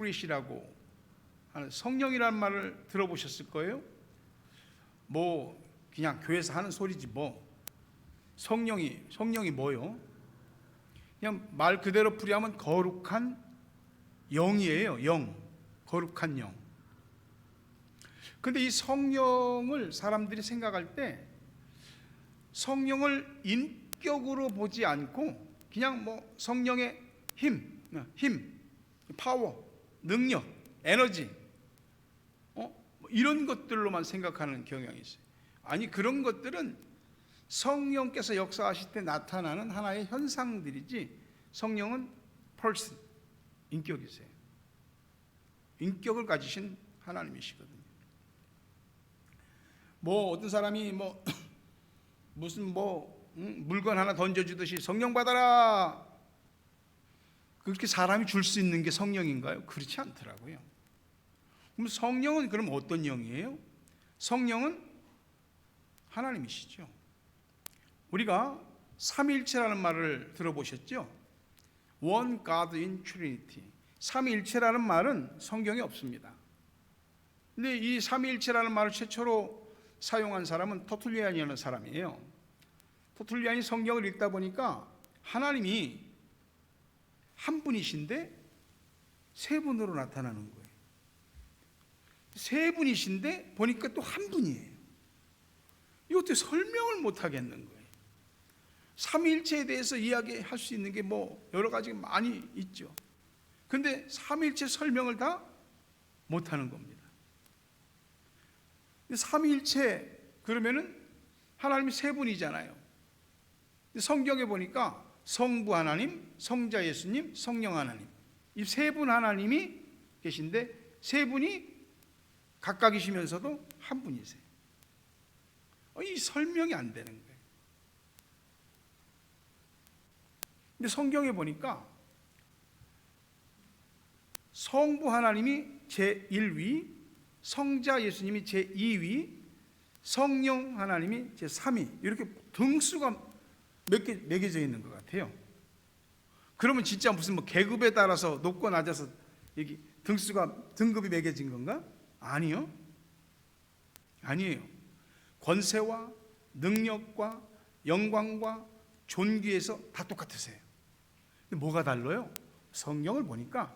스피릿이라고 하는 성령이라는 말을 들어보셨을 거예요. 뭐 그냥 교회에서 하는 소리지 뭐. 성령이 뭐요? 그냥 말 그대로 풀이하면 거룩한 영이에요. 영, 거룩한 영. 근데 이 성령을 사람들이 생각할 때 성령을 인격으로 보지 않고 그냥 뭐 성령의 힘, 파워, 능력, 에너지 이런 것들로만 생각하는 경향이 있어요. 아니, 그런 것들은 성령께서 역사하실 때 나타나는 하나의 현상들이지, 성령은 person, 인격이세요. 인격을 가지신 하나님이시거든요. 뭐 어떤 사람이 뭐 무슨 물건 하나 던져주듯이 성령 받아라, 그렇게 사람이 줄 수 있는 게 성령인가요? 그렇지 않더라고요. 그럼 성령은 그럼 어떤 영이에요? 성령은 하나님이시죠. 우리가 삼위일체라는 말을 들어보셨죠? One God in Trinity. 삼위일체라는 말은 성경에 없습니다. 근데 이 삼위일체라는 말을 최초로 사용한 사람은 터툴리안이라는 사람이에요. 터툴리안이 성경을 읽다 보니까 하나님이 한 분이신데 세 분으로 나타나는 거예요. 세 분이신데 보니까 또 한 분이에요. 이것도 설명을 못 하겠는 거예요. 삼위일체에 대해서 이야기할 수 있는 게 뭐 여러 가지 많이 있죠. 근데 삼위일체 설명을 다 못 하는 겁니다. 삼위일체 그러면은 하나님이 세 분이잖아요. 성경에 보니까 성부 하나님, 성자 예수님, 성령 하나님, 이 세 분 하나님이 계신데 세 분이 각각이시면서도 한 분이세요. 이 설명이 안 되는 거예요. 근데 성경에 보니까 성부 하나님이 제1위, 성자 예수님이 제2위, 성령 하나님이 제3위, 이렇게 등수가 매겨져 있는 것 같아요. 그러면 진짜 무슨 뭐 계급에 따라서 높고 낮아서 여기 등급이 매겨진 건가? 아니요. 아니에요. 권세와 능력과 영광과 존귀에서 다 똑같으세요. 근데 뭐가 달라요? 성경을 보니까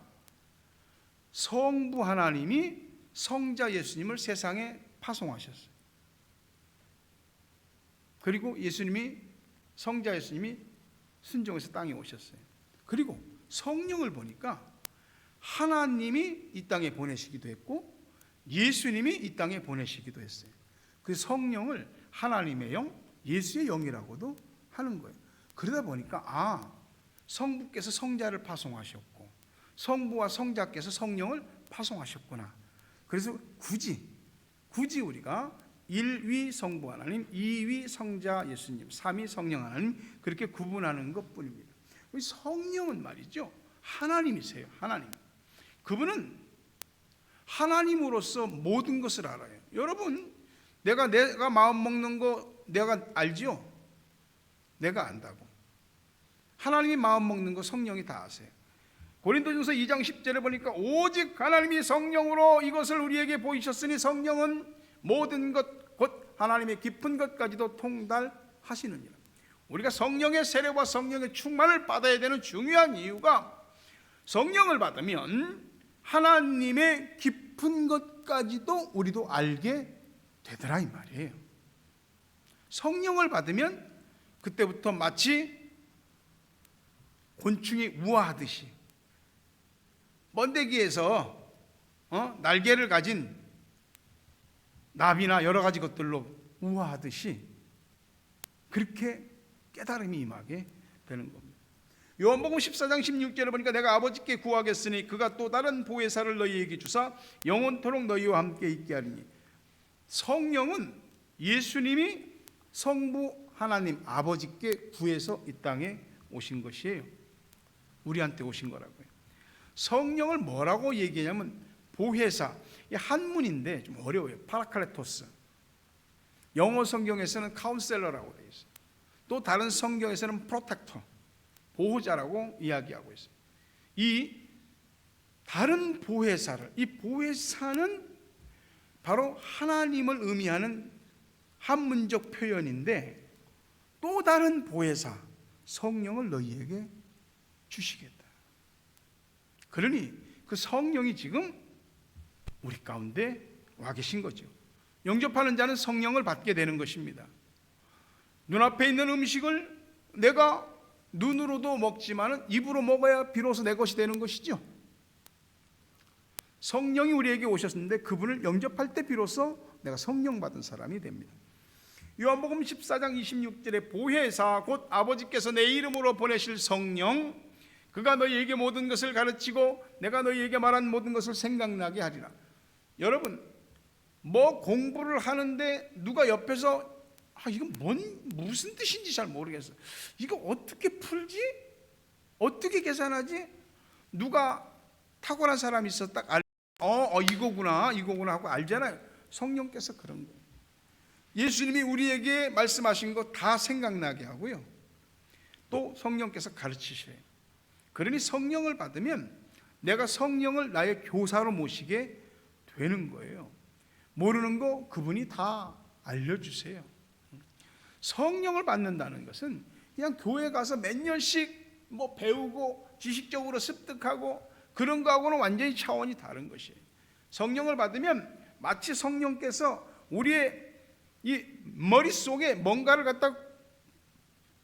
성부 하나님이 성자 예수님을 세상에 파송하셨어요. 그리고 성자 예수님이 순종해서 땅에 오셨어요. 그리고 성령을 보니까 하나님이 이 땅에 보내시기도 했고 예수님이 이 땅에 보내시기도 했어요. 그 성령을 하나님의 영, 예수의 영이라고도 하는 거예요. 그러다 보니까 성부께서 성자를 파송하셨고 성부와 성자께서 성령을 파송하셨구나. 그래서 굳이 우리가 1위 성부 하나님, 2위 성자 예수님, 3위 성령 하나님, 그렇게 구분하는 것뿐입니다. 성령은 말이죠, 하나님이세요. 하나님. 그분은 하나님으로서 모든 것을 알아요. 여러분, 내가 마음 먹는 거 내가 알죠? 내가 안다고. 하나님이 마음 먹는 거 성령이 다 아세요. 고린도전서 2장 10절에 보니까 오직 하나님이 성령으로 이것을 우리에게 보이셨으니 성령은 모든 것 곧 하나님의 깊은 것까지도 통달하시느니라. 우리가 성령의 세례와 성령의 충만을 받아야 되는 중요한 이유가 성령을 받으면 하나님의 깊은 것까지도 우리도 알게 되더라 이 말이에요. 성령을 받으면 그때부터 마치 곤충이 우아하듯이 번데기에서 날개를 가진 나비나 여러 가지 것들로 우아하듯이 그렇게 깨달음이 임하게 되는 겁니다. 요한복음 14장 16절에 보니까 내가 아버지께 구하겠으니 그가 또 다른 보혜사를 너희에게 주사 영원토록 너희와 함께 있게 하리니. 성령은 예수님이 성부 하나님 아버지께 구해서 이 땅에 오신 것이에요. 우리한테 오신 거라고요. 성령을 뭐라고 얘기하냐면 보혜사, 한문인데 좀 어려워요. 파라클레토스. 영어 성경에서는 카운셀러라고 되어 있어요. 또 다른 성경에서는 프로텍터, 보호자라고 이야기하고 있어요. 이 다른 보혜사를, 이 보혜사는 바로 하나님을 의미하는 한문적 표현인데, 또 다른 보혜사 성령을 너희에게 주시겠다. 그러니 그 성령이 지금 우리 가운데 와 계신 거죠. 영접하는 자는 성령을 받게 되는 것입니다. 눈앞에 있는 음식을 내가 눈으로도 먹지만 입으로 먹어야 비로소 내 것이 되는 것이죠. 성령이 우리에게 오셨는데 그분을 영접할 때 비로소 내가 성령 받은 사람이 됩니다. 요한복음 14장 26절에 보혜사 곧 아버지께서 내 이름으로 보내실 성령, 그가 너희에게 모든 것을 가르치고 내가 너희에게 말한 모든 것을 생각나게 하리라. 여러분, 뭐 공부를 하는데 누가 옆에서 이건 무슨 뜻인지 잘 모르겠어, 이거 어떻게 풀지? 어떻게 계산하지? 누가 탁월한 사람이 있어 딱 이거구나 하고 알잖아요. 성령께서 그런 거예요. 예수님이 우리에게 말씀하신 거 다 생각나게 하고요, 또 성령께서 가르치셔요. 그러니 성령을 받으면 내가 성령을 나의 교사로 모시게 되는 거예요. 모르는 거 그분이 다 알려주세요. 성령을 받는다는 것은 그냥 교회 가서 몇 년씩 뭐 배우고 지식적으로 습득하고 그런 거하고는 완전히 차원이 다른 것이에요. 성령을 받으면 마치 성령께서 우리의 이 머릿속에 뭔가를 갖다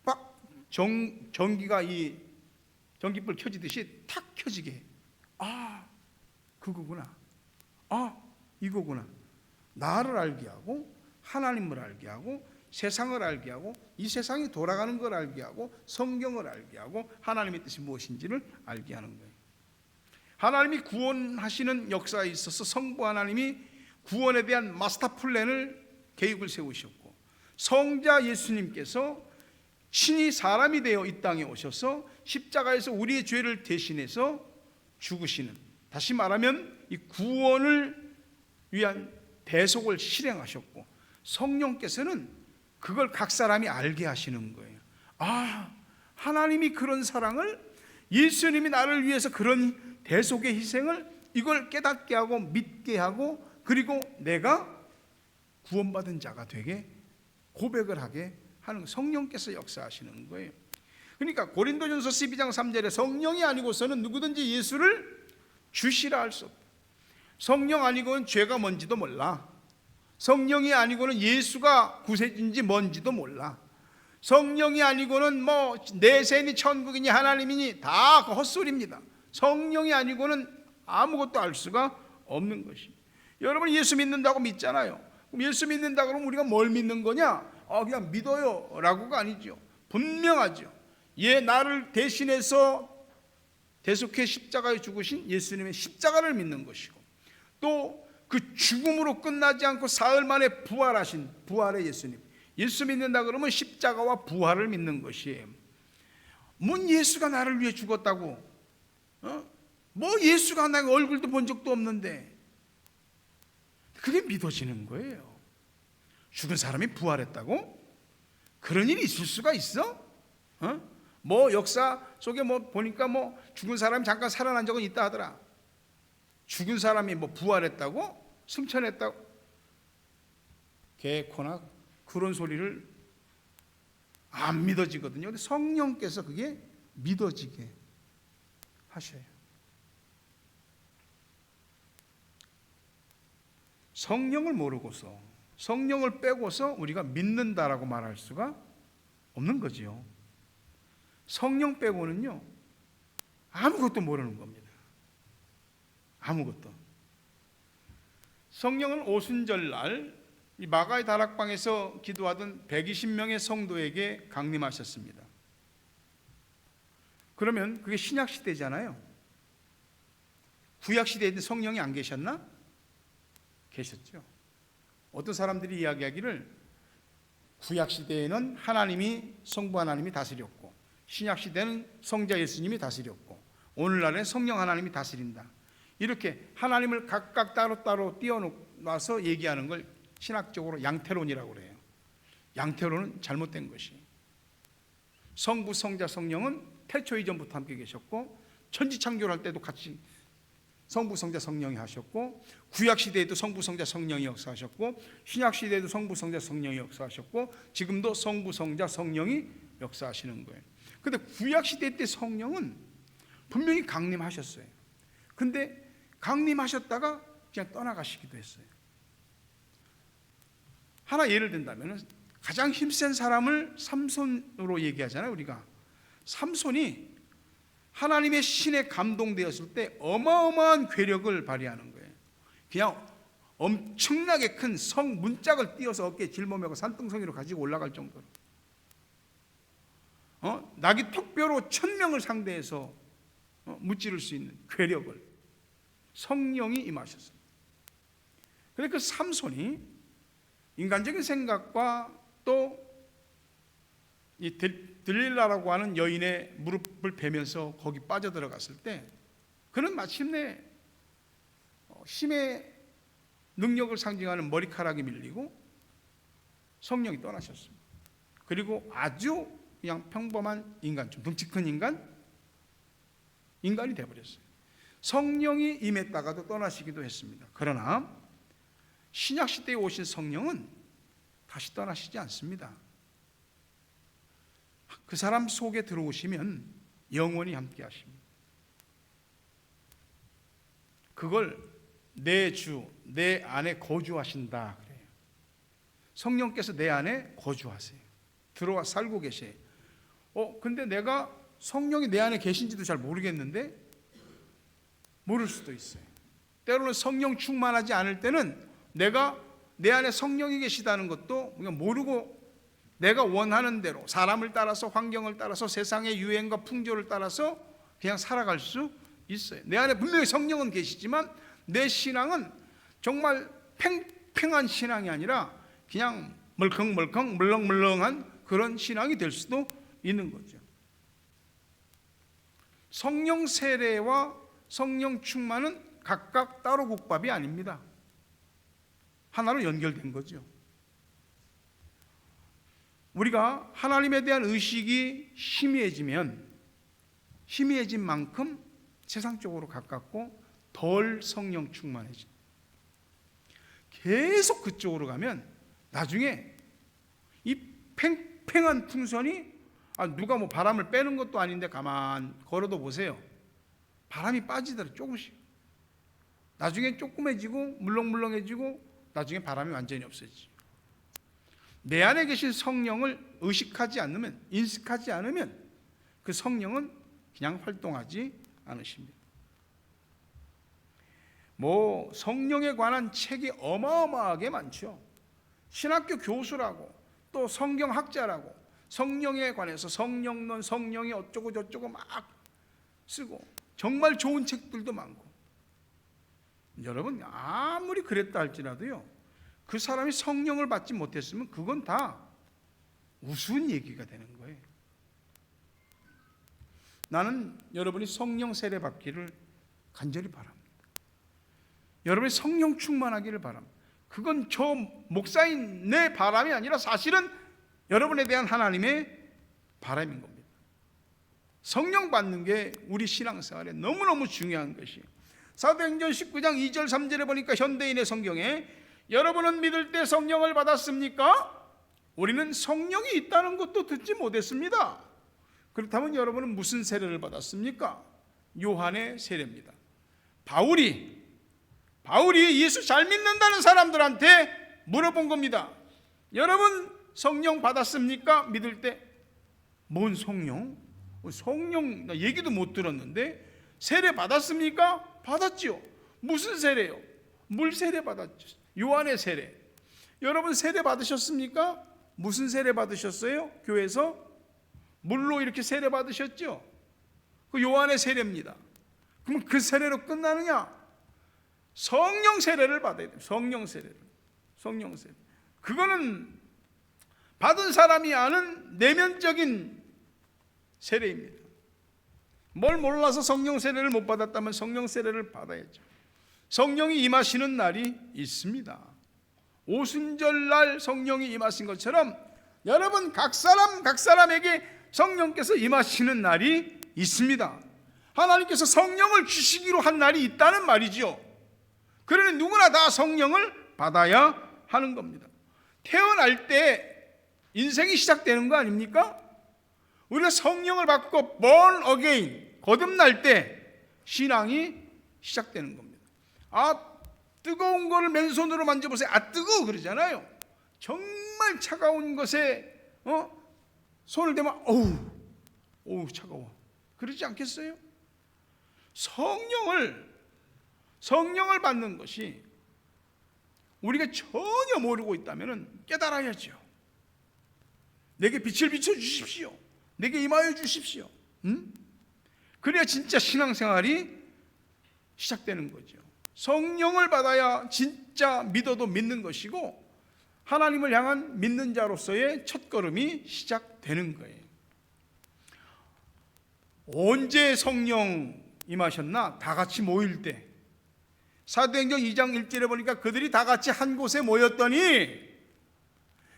빡 전기가 이 전기불 켜지듯이 탁 켜지게, 그거구나, 이거구나. 나를 알게 하고 하나님을 알게 하고 세상을 알게 하고 이 세상이 돌아가는 걸 알게 하고 성경을 알게 하고 하나님의 뜻이 무엇인지를 알게 하는 거예요. 하나님이 구원하시는 역사에 있어서 성부 하나님이 구원에 대한 마스터 플랜을 계획을 세우셨고, 성자 예수님께서 친히 사람이 되어 이 땅에 오셔서 십자가에서 우리의 죄를 대신해서 죽으시는, 다시 말하면 이 구원을 위한 대속을 실행하셨고, 성령께서는 그걸 각 사람이 알게 하시는 거예요. 하나님이 그런 사랑을, 예수님이 나를 위해서 그런 대속의 희생을, 이걸 깨닫게 하고 믿게 하고, 그리고 내가 구원받은 자가 되게 고백을 하게 하는, 성령께서 역사하시는 거예요. 그러니까 고린도전서 12장 3절에 성령이 아니고서는 누구든지 예수를 주시라 할 수 없다. 성령 아니고는 죄가 뭔지도 몰라. 성령이 아니고는 예수가 구세주인지 뭔지도 몰라. 성령이 아니고는 뭐 내세니 천국이니 하나님이니 다 헛소리입니다. 성령이 아니고는 아무것도 알 수가 없는 것입니다. 여러분, 예수 믿는다고 믿잖아요. 그럼 예수 믿는다 그러면 우리가 뭘 믿는 거냐? 그냥 믿어요 라고가 아니죠. 분명하죠. 나를 대신해서 대속해 십자가에 죽으신 예수님의 십자가를 믿는 것이고, 또 그 죽음으로 끝나지 않고 사흘 만에 부활하신 부활의 예수님, 예수 믿는다 그러면 십자가와 부활을 믿는 것이에요. 뭔 예수가 나를 위해 죽었다고? 뭐 예수가 나 얼굴도 본 적도 없는데, 그게 믿어지는 거예요. 죽은 사람이 부활했다고? 그런 일이 있을 수가 있어? 뭐 역사 속에 뭐 보니까 뭐 죽은 사람이 잠깐 살아난 적은 있다 하더라. 죽은 사람이 뭐 부활했다고? 승천했다고? 개코나 그런 소리를 안 믿어지거든요. 근데 성령께서 그게 믿어지게 하셔요. 성령을 모르고서, 성령을 빼고서 우리가 믿는다라고 말할 수가 없는 거지요. 성령 빼고는요 아무것도 모르는 겁니다. 아무것도. 성령은 오순절날 이 마가의 다락방에서 기도하던 120명의 성도에게 강림하셨습니다. 그러면 그게 신약 시대잖아요. 구약 시대에는 성령이 안 계셨나? 계셨죠. 어떤 사람들이 이야기하기를 구약 시대에는 하나님이, 성부 하나님이 다스렸고, 신약 시대는 성자 예수님이 다스렸고, 오늘날은 성령 하나님이 다스린다. 이렇게 하나님을 각각 따로따로 띄워놔서 얘기하는 걸 신학적으로 양태론이라고 그래요. 양태론은 잘못된 것이, 성부, 성자, 성령은 태초 이전부터 함께 계셨고 천지창조를 할 때도 같이 성부, 성자, 성령이 하셨고, 구약 시대에도 성부, 성자, 성령이 역사하셨고, 신약 시대에도 성부, 성자, 성령이 역사하셨고, 지금도 성부, 성자, 성령이 역사하시는 거예요. 근데 구약 시대 때 성령은 분명히 강림하셨어요. 근데 강림하셨다가 그냥 떠나가시기도 했어요. 하나 예를 든다면 가장 힘센 사람을 삼손으로 얘기하잖아요. 우리가 삼손이 하나님의 신에 감동되었을 때 어마어마한 괴력을 발휘하는 거예요. 그냥 엄청나게 큰 성 문짝을 띄어서 어깨에 짊어매고 산등성이로 가지고 올라갈 정도로, 나귀 턱뼈로 1000명을 상대해서 무찌를 수 있는 괴력을, 성령이 임하셨습니다. 그래서 그 삼손이 인간적인 생각과 또 이 들릴라라고 하는 여인의 무릎을 베면서 거기 빠져들어갔을 때 그는 마침내 힘의 능력을 상징하는 머리카락이 밀리고 성령이 떠나셨습니다. 그리고 아주 그냥 평범한 인간, 좀 덩치 큰 인간이 되어버렸어요. 성령이 임했다가도 떠나시기도 했습니다. 그러나 신약시대에 오신 성령은 다시 떠나시지 않습니다. 그 사람 속에 들어오시면 영원히 함께 하십니다. 그걸 내 주, 내 안에 거주하신다 그래요. 성령께서 내 안에 거주하세요. 들어와 살고 계세요. 근데 내가 성령이 내 안에 계신지도 잘 모르겠는데, 모를 수도 있어요. 때로는 성령 충만하지 않을 때는 내가 내 안에 성령이 계시다는 것도 그냥 모르고 내가 원하는 대로 사람을 따라서, 환경을 따라서, 세상의 유행과 풍조를 따라서 그냥 살아갈 수 있어요. 내 안에 분명히 성령은 계시지만 내 신앙은 정말 팽팽한 신앙이 아니라 그냥 멀컹멀컹 물렁물렁한 그런 신앙이 될 수도 있는 거죠. 성령 세례와 성령 충만은 각각 따로 국밥이 아닙니다. 하나로 연결된 거죠. 우리가 하나님에 대한 의식이 희미해진 만큼 세상 쪽으로 가깝고 덜 성령 충만해진, 계속 그쪽으로 가면 나중에 이 팽팽한 풍선이 누가 뭐 바람을 빼는 것도 아닌데 가만 걸어도 보세요. 바람이 빠지더라 조금씩. 나중에 조그매지고 물렁물렁해지고 나중에 바람이 완전히 없어지죠. 내 안에 계신 성령을 의식하지 않으면, 인식하지 않으면 그 성령은 그냥 활동하지 않으십니다. 성령에 관한 책이 어마어마하게 많죠. 신학교 교수라고 또 성경학자라고 성령에 관해서 성령론, 성령이 어쩌고 저쩌고 막 쓰고 정말 좋은 책들도 많고, 여러분 아무리 그랬다 할지라도요, 그 사람이 성령을 받지 못했으면 그건 다 우스운 얘기가 되는 거예요. 나는 여러분이 성령 세례 받기를 간절히 바랍니다. 여러분이 성령 충만하기를 바랍니다. 그건 저 목사인 내 바람이 아니라 사실은 여러분에 대한 하나님의 바람인 겁니다. 성령 받는 게 우리 신앙생활에 너무너무 중요한 것이에요. 사도행전 19장 2절 3절에 보니까 현대인의 성경에 여러분은 믿을 때 성령을 받았습니까? 우리는 성령이 있다는 것도 듣지 못했습니다. 그렇다면 여러분은 무슨 세례를 받았습니까? 요한의 세례입니다. 바울이 예수 잘 믿는다는 사람들한테 물어본 겁니다. 여러분 성령 받았습니까? 믿을 때. 뭔 성령? 성령 나 얘기도 못 들었는데 세례 받았습니까? 받았죠. 무슨 세례요? 물 세례 받았죠. 요한의 세례. 여러분 세례 받으셨습니까? 무슨 세례 받으셨어요? 교회에서 물로 이렇게 세례 받으셨죠? 그 요한의 세례입니다. 그럼 그 세례로 끝나느냐? 성령 세례를 받아야 돼요. 성령 세례. 그거는 받은 사람이 아는 내면적인 세례입니다. 뭘 몰라서 성령 세례를 못 받았다면 성령 세례를 받아야죠. 성령이 임하시는 날이 있습니다. 오순절날 성령이 임하신 것처럼 여러분 각 사람에게 성령께서 임하시는 날이 있습니다. 하나님께서 성령을 주시기로 한 날이 있다는 말이죠. 그러니 누구나 다 성령을 받아야 하는 겁니다. 태어날 때 인생이 시작되는 거 아닙니까? 우리가 성령을 받고 born again, 거듭날 때 신앙이 시작되는 겁니다. 아, 뜨거운 거를 맨손으로 만져보세요. 아, 뜨거워 그러잖아요. 정말 차가운 것에 손을 대면 어우 차가워 그러지 않겠어요? 성령을 받는 것이 우리가 전혀 모르고 있다면 깨달아야죠. 내게 빛을 비춰 주십시오. 내게 임하여 주십시오. 그래야 진짜 신앙생활이 시작되는 거죠. 성령을 받아야 진짜 믿어도 믿는 것이고 하나님을 향한 믿는 자로서의 첫걸음이 시작되는 거예요. 언제 성령 임하셨나? 다 같이 모일 때. 사도행전 2장 1절에 보니까 그들이 다 같이 한 곳에 모였더니,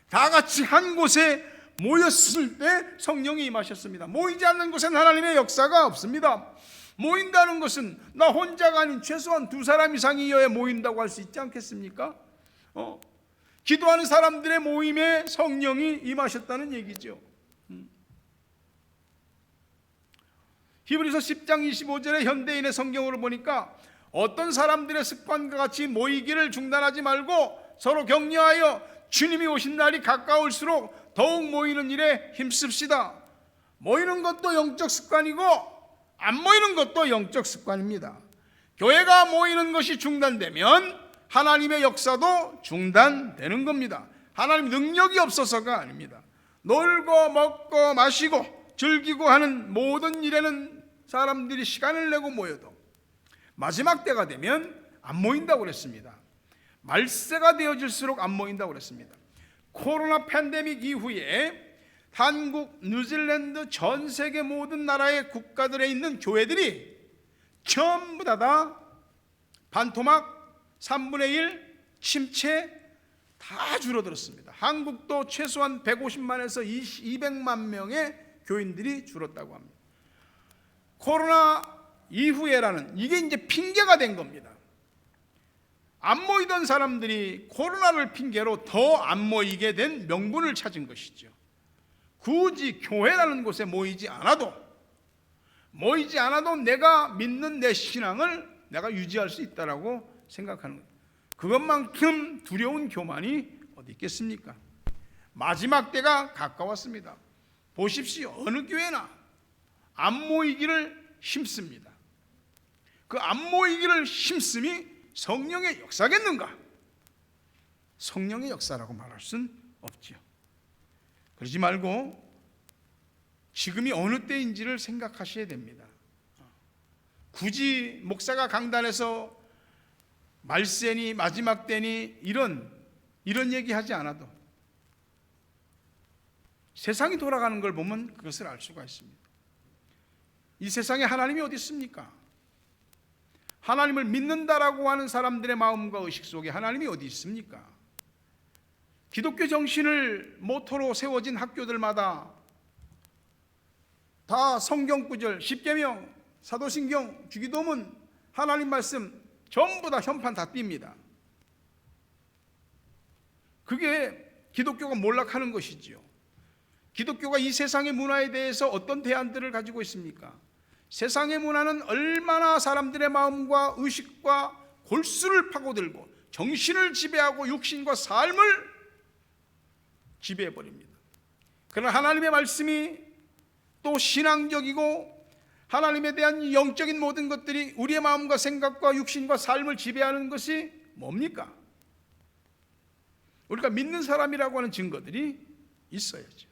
다 같이 한 곳에 모였을 때 성령이 임하셨습니다. 모이지 않는 곳엔 하나님의 역사가 없습니다. 모인다는 것은 나 혼자가 아닌 최소한 2사람 이상이어야 모인다고 할 수 있지 않겠습니까? 기도하는 사람들의 모임에 성령이 임하셨다는 얘기죠. 히브리서 10장 25절의 현대인의 성경으로 보니까 어떤 사람들의 습관과 같이 모이기를 중단하지 말고 서로 격려하여 주님이 오신 날이 가까울수록 더욱 모이는 일에 힘씁시다. 모이는 것도 영적 습관이고 안 모이는 것도 영적 습관입니다. 교회가 모이는 것이 중단되면 하나님의 역사도 중단되는 겁니다. 하나님 능력이 없어서가 아닙니다. 놀고 먹고 마시고 즐기고 하는 모든 일에는 사람들이 시간을 내고 모여도 마지막 때가 되면 안 모인다고 그랬습니다. 말세가 되어질수록 안 모인다고 그랬습니다. 코로나 팬데믹 이후에 한국, 뉴질랜드, 전 세계 모든 나라의 국가들에 있는 교회들이 전부 다 반토막, 3분의 1, 침체 다 줄어들었습니다. 한국도 최소한 150만에서 200만 명의 교인들이 줄었다고 합니다. 코로나 이후에라는 이게 이제 핑계가 된 겁니다. 안 모이던 사람들이 코로나를 핑계로 더 안 모이게 된 명분을 찾은 것이죠. 굳이 교회라는 곳에 모이지 않아도 내가 믿는 내 신앙을 내가 유지할 수 있다라고 생각하는 거예요. 그것만큼 두려운 교만이 어디 있겠습니까? 마지막 때가 가까웠습니다. 보십시오. 어느 교회나 안 모이기를 힘씁니다. 그 안 모이기를 힘씀이 성령의 역사겠는가? 성령의 역사라고 말할 수는 없죠. 그러지 말고 지금이 어느 때인지를 생각하셔야 됩니다. 굳이 목사가 강단에서 말세니 마지막 때니 이런 얘기하지 않아도 세상이 돌아가는 걸 보면 그것을 알 수가 있습니다. 이 세상에 하나님이 어디 있습니까? 하나님을 믿는다라고 하는 사람들의 마음과 의식 속에 하나님이 어디 있습니까? 기독교 정신을 모토로 세워진 학교들마다 다 성경 구절, 십계명, 사도신경, 주기도문, 하나님 말씀 전부 다 현판 다 띕니다. 그게 기독교가 몰락하는 것이지요. 기독교가 이 세상의 문화에 대해서 어떤 대안들을 가지고 있습니까? 세상의 문화는 얼마나 사람들의 마음과 의식과 골수를 파고들고 정신을 지배하고 육신과 삶을 지배해버립니다. 그러나 하나님의 말씀이 또 신앙적이고 하나님에 대한 영적인 모든 것들이 우리의 마음과 생각과 육신과 삶을 지배하는 것이 뭡니까? 우리가 믿는 사람이라고 하는 증거들이 있어야죠.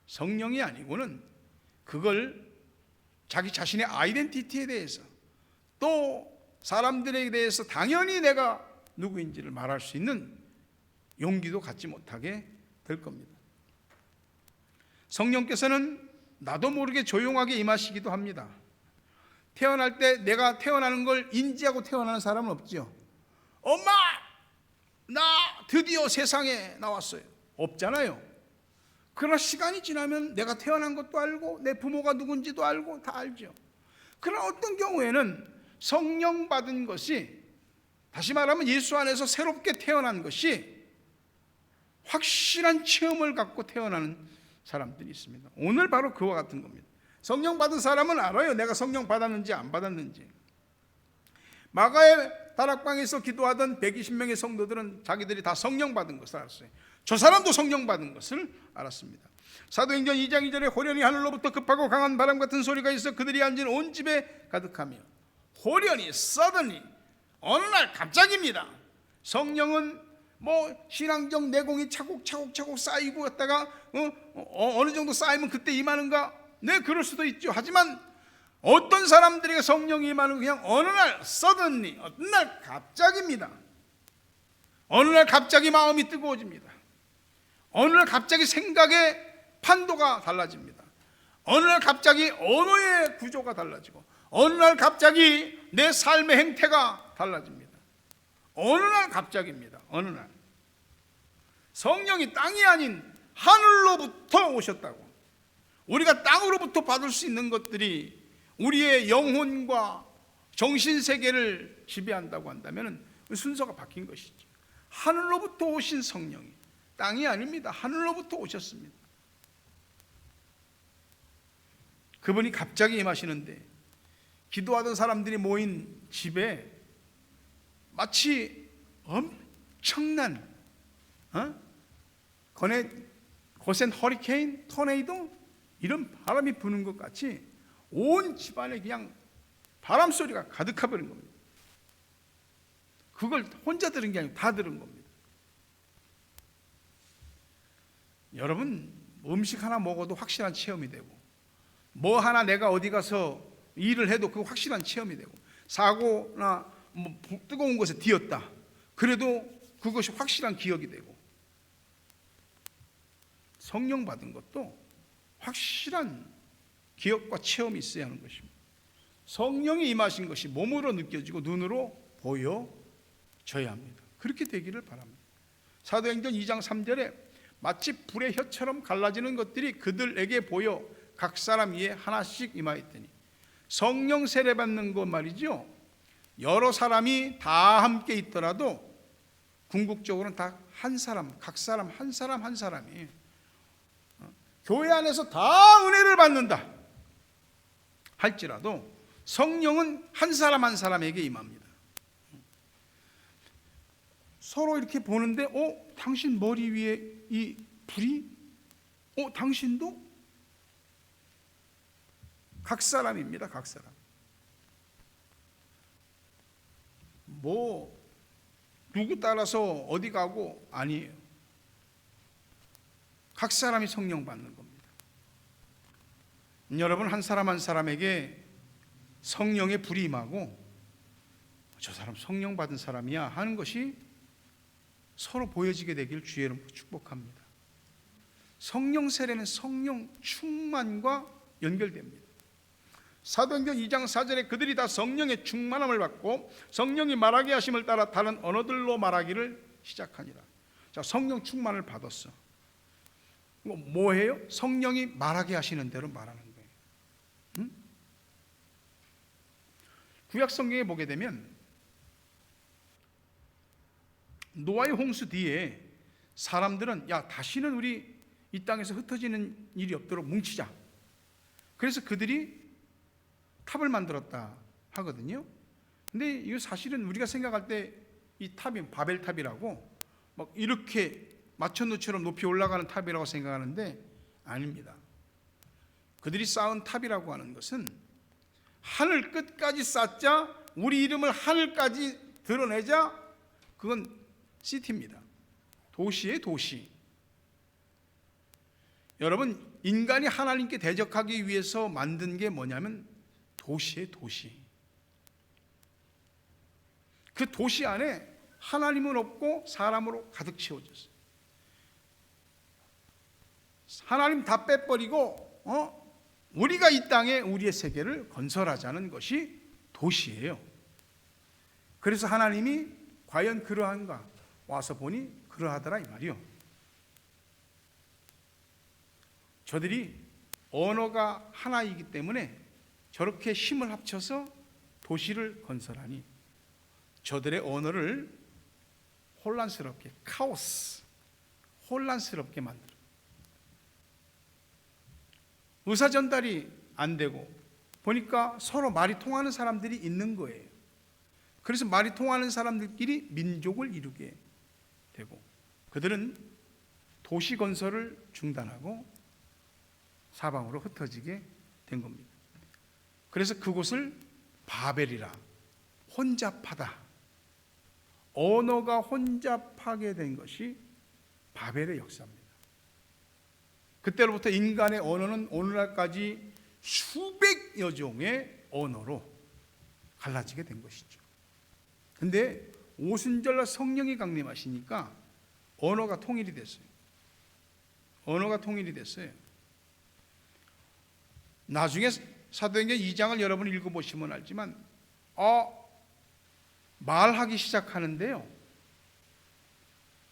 성령이 아니고는 그걸 자기 자신의 아이덴티티에 대해서 또 사람들에 대해서 당연히 내가 누구인지를 말할 수 있는 용기도 갖지 못하게 될 겁니다. 성령께서는 나도 모르게 조용하게 임하시기도 합니다. 태어날 때 내가 태어나는 걸 인지하고 태어나는 사람은 없죠. 엄마! 나 드디어 세상에 나왔어요. 없잖아요. 그러나 시간이 지나면 내가 태어난 것도 알고 내 부모가 누군지도 알고 다 알죠. 그러나 어떤 경우에는 성령 받은 것이, 다시 말하면 예수 안에서 새롭게 태어난 것이 확실한 체험을 갖고 태어나는 사람들이 있습니다. 오늘 바로 그와 같은 겁니다. 성령 받은 사람은 알아요. 내가 성령 받았는지 안 받았는지. 마가의 다락방에서 기도하던 120명의 성도들은 자기들이 다 성령 받은 것을 알았어요. 저 사람도 성령 받은 것을 알았습니다. 사도행전 2장 2절에 호련히 하늘로부터 급하고 강한 바람 같은 소리가 있어 그들이 앉은 온 집에 가득하며, 호련히, suddenly, 어느 날 갑자기입니다. 성령은 신앙적 내공이 차곡차곡 쌓이고 갔다가 어느 정도 쌓이면 그때 임하는가? 네, 그럴 수도 있죠. 하지만 어떤 사람들에게 성령이 임하는 그냥 어느 날 suddenly, 어느 날 갑자기입니다. 어느 날 갑자기 마음이 뜨거워집니다. 어느 날 갑자기 생각의 판도가 달라집니다. 어느 날 갑자기 언어의 구조가 달라지고, 어느 날 갑자기 내 삶의 행태가 달라집니다. 어느 날 갑자기입니다. 어느 날 성령이 땅이 아닌 하늘로부터 오셨다고. 우리가 땅으로부터 받을 수 있는 것들이 우리의 영혼과 정신세계를 지배한다고 한다면 순서가 바뀐 것이죠. 하늘로부터 오신 성령이 땅이 아닙니다. 하늘로부터 오셨습니다. 그분이 갑자기 임하시는데, 기도하던 사람들이 모인 집에 마치 엄청난 거센 허리케인, 토네이도, 이런 바람이 부는 것 같이 온 집안에 그냥 바람 소리가 가득해버린 겁니다. 그걸 혼자 들은 게 아니고 다 들은 겁니다. 여러분, 음식 하나 먹어도 확실한 체험이 되고, 뭐 하나 내가 어디 가서 일을 해도 그 확실한 체험이 되고, 사고나 뜨거운 곳에 뒤었다 그래도 그것이 확실한 기억이 되고, 성령 받은 것도 확실한 기억과 체험이 있어야 하는 것입니다. 성령이 임하신 것이 몸으로 느껴지고 눈으로 보여져야 합니다. 그렇게 되기를 바랍니다. 사도행전 2장 3절에 마치 불의 혀처럼 갈라지는 것들이 그들에게 보여 각 사람 위에 하나씩 임하였더니, 성령 세례 받는 것 말이죠, 여러 사람이 다 함께 있더라도 궁극적으로는 다 한 사람, 각 사람 한 사람 한 사람이 교회 안에서 다 은혜를 받는다 할지라도 성령은 한 사람 한 사람에게 임합니다. 서로 이렇게 보는데, 당신 머리 위에 이 불이? 당신도? 각 사람입니다. 각 사람. 누구 따라서 어디 가고 아니에요. 각 사람이 성령 받는 겁니다. 여러분, 한 사람 한 사람에게 성령의 불이 임하고, 저 사람 성령 받은 사람이야 하는 것이 서로 보여지게 되길 주의 이름으로 축복합니다. 성령 세례는 성령 충만과 연결됩니다. 사도행전 2장 4절에 그들이 다 성령의 충만함을 받고 성령이 말하게 하심을 따라 다른 언어들로 말하기를 시작하니라. 자, 성령 충만을 받았어. 뭐 해요? 성령이 말하게 하시는 대로 말하는 거예요. 응? 구약 성경에 보게 되면 노아의 홍수 뒤에 사람들은, 야, 다시는 우리 이 땅에서 흩어지는 일이 없도록 뭉치자. 그래서 그들이 탑을 만들었다 하거든요. 근데 이거 사실은 우리가 생각할 때 이 탑이 바벨탑이라고 막 이렇게 마천루처럼 높이 올라가는 탑이라고 생각하는데 아닙니다. 그들이 쌓은 탑이라고 하는 것은 하늘 끝까지 쌓자, 우리 이름을 하늘까지 드러내자, 그건 시티입니다. 도시의 도시. 여러분, 인간이 하나님께 대적하기 위해서 만든 게 뭐냐면 도시의 도시. 그 도시 안에 하나님은 없고 사람으로 가득 채워졌어요. 하나님 다 빼버리고 우리가 이 땅에 우리의 세계를 건설하자는 것이 도시예요. 그래서 하나님이 과연 그러한가? 와서 보니 그러하더라 이 말이요. 저들이 언어가 하나이기 때문에 저렇게 힘을 합쳐서 도시를 건설하니 저들의 언어를 혼란스럽게, 카오스, 혼란스럽게 만들어. 의사 전달이 안 되고 보니까 서로 말이 통하는 사람들이 있는 거예요. 그래서 말이 통하는 사람들끼리 민족을 이루게 되고, 그들은 도시 건설을 중단하고 사방으로 흩어지게 된 겁니다. 그래서 그곳을 바벨이라, 혼잡하다, 언어가 혼잡하게 된 것이 바벨의 역사입니다. 그때로부터 인간의 언어는 오늘날까지 수백여 종의 언어로 갈라지게 된 것이죠. 근데 오순절날 성령이 강림하시니까 언어가 통일이 됐어요. 언어가 통일이 됐어요. 나중에 사도행전 2장을 여러분 읽어보시면 알지만 말하기 시작하는데요,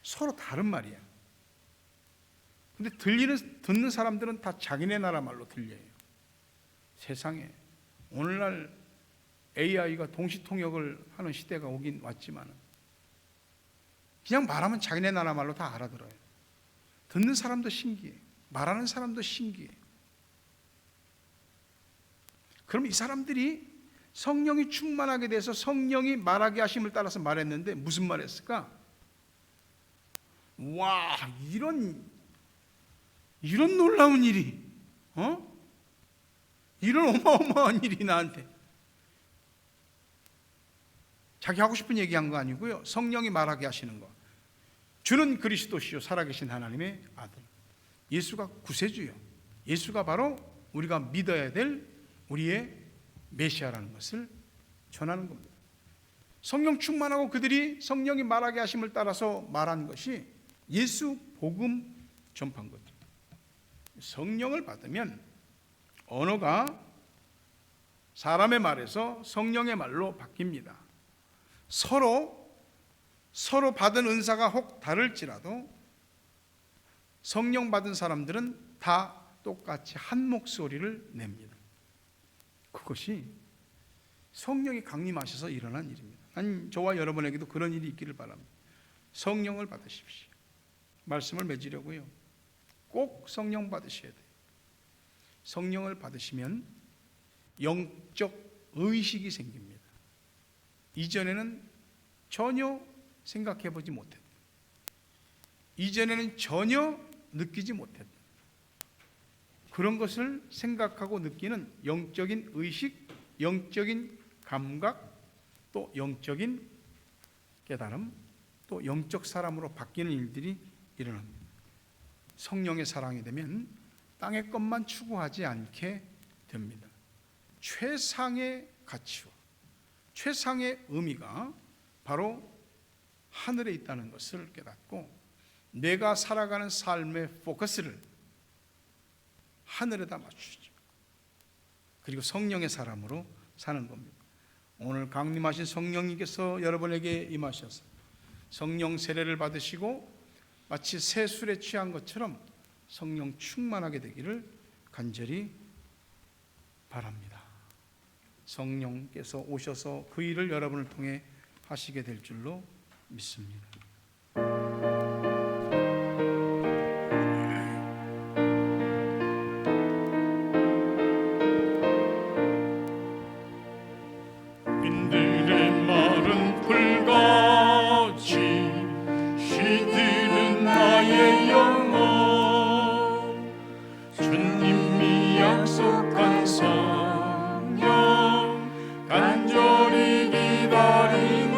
서로 다른 말이야. 근데 듣는 사람들은 다 자기네 나라 말로 들려요. 세상에 오늘날 AI가 동시통역을 하는 시대가 오긴 왔지만 그냥 말하면 자기네 나라 말로 다 알아들어요. 듣는 사람도 신기해, 말하는 사람도 신기해. 그럼 이 사람들이 성령이 충만하게 돼서 성령이 말하게 하심을 따라서 말했는데 무슨 말 했을까? 와, 이런 놀라운 일이, 이런 어마어마한 일이 나한테. 자기 하고 싶은 얘기한 거 아니고요, 성령이 말하게 하시는 거. 주는 그리스도시요 살아계신 하나님의 아들, 예수가 구세주요, 예수가 바로 우리가 믿어야 될 우리의 메시아라는 것을 전하는 겁니다. 성령 충만하고 그들이 성령이 말하게 하심을 따라서 말한 것이 예수 복음 전파인 거죠. 성령을 받으면 언어가 사람의 말에서 성령의 말로 바뀝니다. 서로 받은 은사가 혹 다를지라도 성령 받은 사람들은 다 똑같이 한 목소리를 냅니다. 그것이 성령이 강림하셔서 일어난 일입니다. 난 저와 여러분에게도 그런 일이 있기를 바랍니다. 성령을 받으십시오. 말씀을 맺으려고요, 꼭 성령 받으셔야 돼요. 성령을 받으시면 영적 의식이 생깁니다. 이전에는 전혀 생각해 보지 못했다, 이전에는 전혀 느끼지 못했다, 그런 것을 생각하고 느끼는 영적인 의식, 영적인 감각, 또 영적인 깨달음, 또 영적 사람으로 바뀌는 일들이 일어납니다. 성령의 사랑이 되면 땅의 것만 추구하지 않게 됩니다. 최상의 가치와 최상의 의미가 바로 하늘에 있다는 것을 깨닫고 내가 살아가는 삶의 포커스를 하늘에다 맞추죠. 그리고 성령의 사람으로 사는 겁니다. 오늘 강림하신 성령님께서 여러분에게 임하셔서 성령 세례를 받으시고 마치 새 술에 취한 것처럼 성령 충만하게 되기를 간절히 바랍니다. 성령께서 오셔서 그 일을 여러분을 통해 하시게 될 줄로 믿습니다. 빈들의 마른 풀같이 시드는 나의 영혼, 주님이 약속한 성령 간절히 기다림을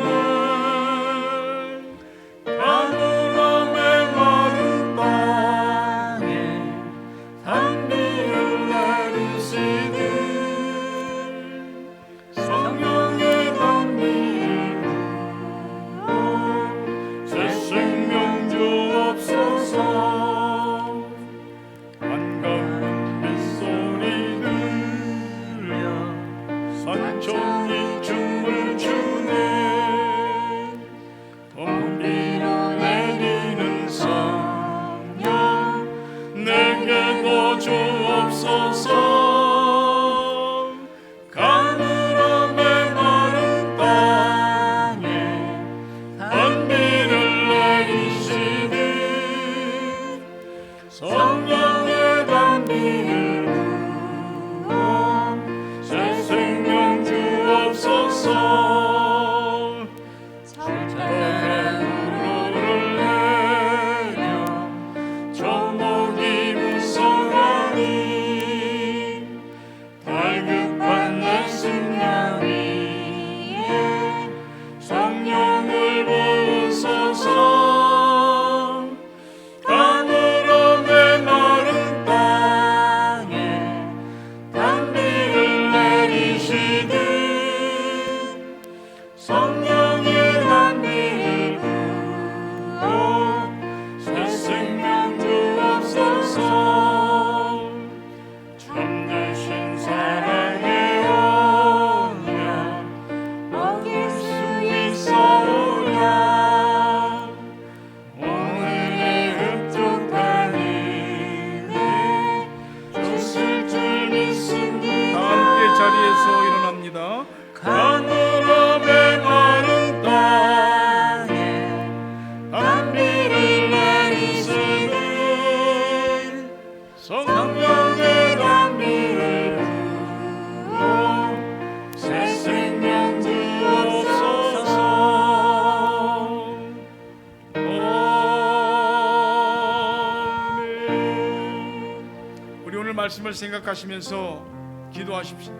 말씀을 생각하시면서 기도하십시다.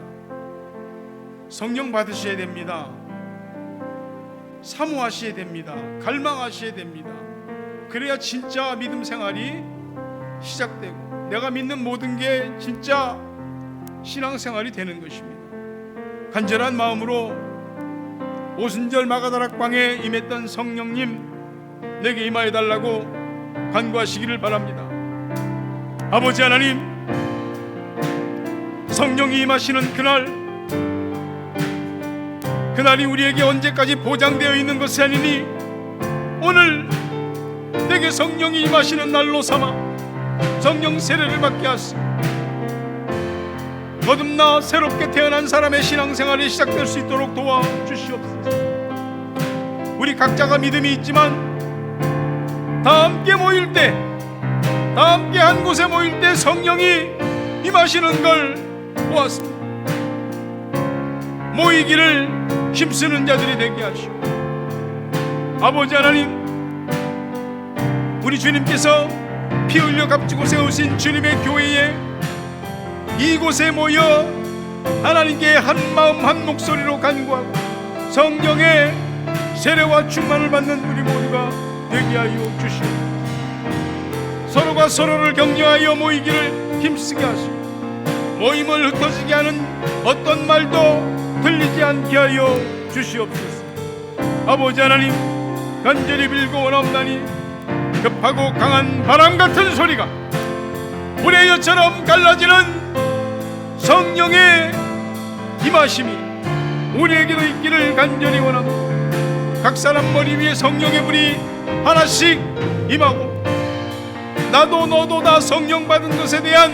성령 받으셔야 됩니다. 사모하셔야 됩니다. 갈망하셔야 됩니다. 그래야 진짜 믿음 생활이 시작되고 내가 믿는 모든 게 진짜 신앙생활이 되는 것입니다. 간절한 마음으로 오순절 마가다락방에 임했던 성령님 내게 임하여 달라고 간구하시기를 바랍니다. 아버지 하나님, 성령이 임하시는 그날이 우리에게 언제까지 보장되어 있는 것이 아니니 오늘 내게 성령이 임하시는 날로 삼아 성령 세례를 받게 하시고 거듭나 새롭게 태어난 사람의 신앙생활이 시작될 수 있도록 도와주시옵소서. 우리 각자가 믿음이 있지만 다 함께 모일 때, 다 함께 한 곳에 모일 때 성령이 임하시는 걸 보았습니다. 모이기를 힘쓰는 자들이 되게 하시고, 아버지 하나님, 우리 주님께서 피 흘려 값지고 세우신 주님의 교회에 이곳에 모여 하나님께 한 마음 한 목소리로 간구하고 성령의 세례와 충만을 받는 우리 모두가 되게 하여 주시옵소서. 서로가 서로를 격려하여 모이기를 힘쓰게 하시고 모임을 흩어지게 하는 어떤 말도 들리지 않게 하여 주시옵소서. 아버지 하나님, 간절히 빌고 원하옵나니 급하고 강한 바람 같은 소리가 불의 여처럼 갈라지는 성령의 임하심이 우리에게도 있기를 간절히 원합니다. 각 사람 머리 위에 성령의 불이 하나씩 임하고 나도 너도 다 성령 받은 것에 대한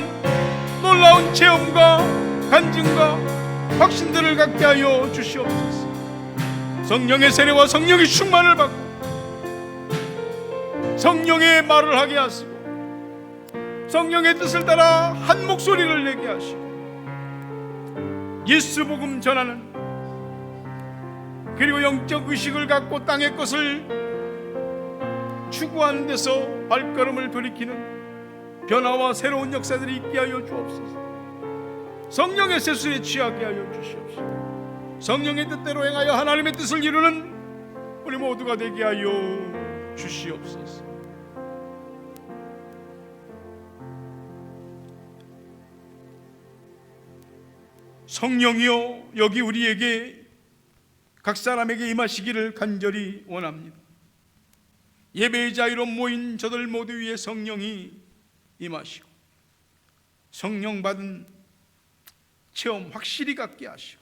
놀라운 체험과 간증과 확신들을 갖게 하여 주시옵소서. 성령의 세례와 성령의 충만을 받고 성령의 말을 하게 하시고 성령의 뜻을 따라 한 목소리를 내게 하시고 예수 복음 전하는, 그리고 영적 의식을 갖고 땅의 것을 추구하는 데서 발걸음을 돌이키는 변화와 새로운 역사들이 있게 하여 주옵소서. 성령의 세수에 취하게 하여 주시옵소서. 성령의 뜻대로 행하여 하나님의 뜻을 이루는 우리 모두가 되게 하여 주시옵소서. 성령이여, 여기 우리에게 각 사람에게 임하시기를 간절히 원합니다. 예배의 자유로 모인 저들 모두 위에 성령이 임하시고 성령 받은 체험 확실히 갖게 하시고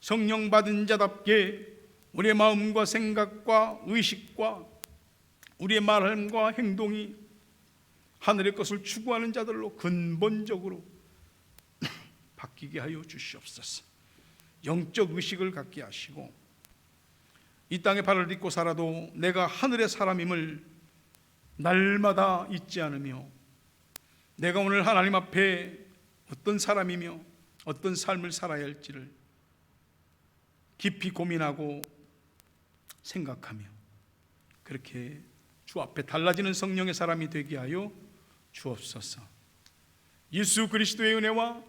성령 받은 자답게 우리의 마음과 생각과 의식과 우리의 말함과 행동이 하늘의 것을 추구하는 자들로 근본적으로 바뀌게 하여 주시옵소서. 영적 의식을 갖게 하시고 이 땅에 발을 딛고 살아도 내가 하늘의 사람임을 날마다 잊지 않으며 내가 오늘 하나님 앞에 어떤 사람이며 어떤 삶을 살아야 할지를 깊이 고민하고 생각하며 그렇게 주 앞에 달라지는 성령의 사람이 되게 하여 주옵소서. 예수 그리스도의 은혜와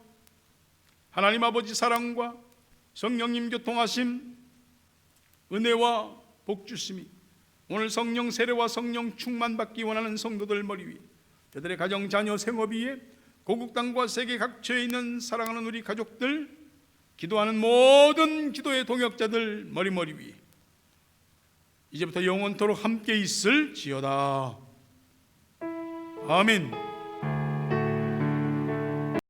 하나님 아버지 사랑과 성령님 교통하심, 은혜와 복주심이 오늘 성령 세례와 성령 충만 받기 원하는 성도들 머리 위에, 저들의 가정, 자녀, 생업 위에, 고국 땅과 세계 각처에 있는 사랑하는 우리 가족들, 기도하는 모든 기도의 동역자들 머리 위에 이제부터 영원토록 함께 있을지어다. 아멘.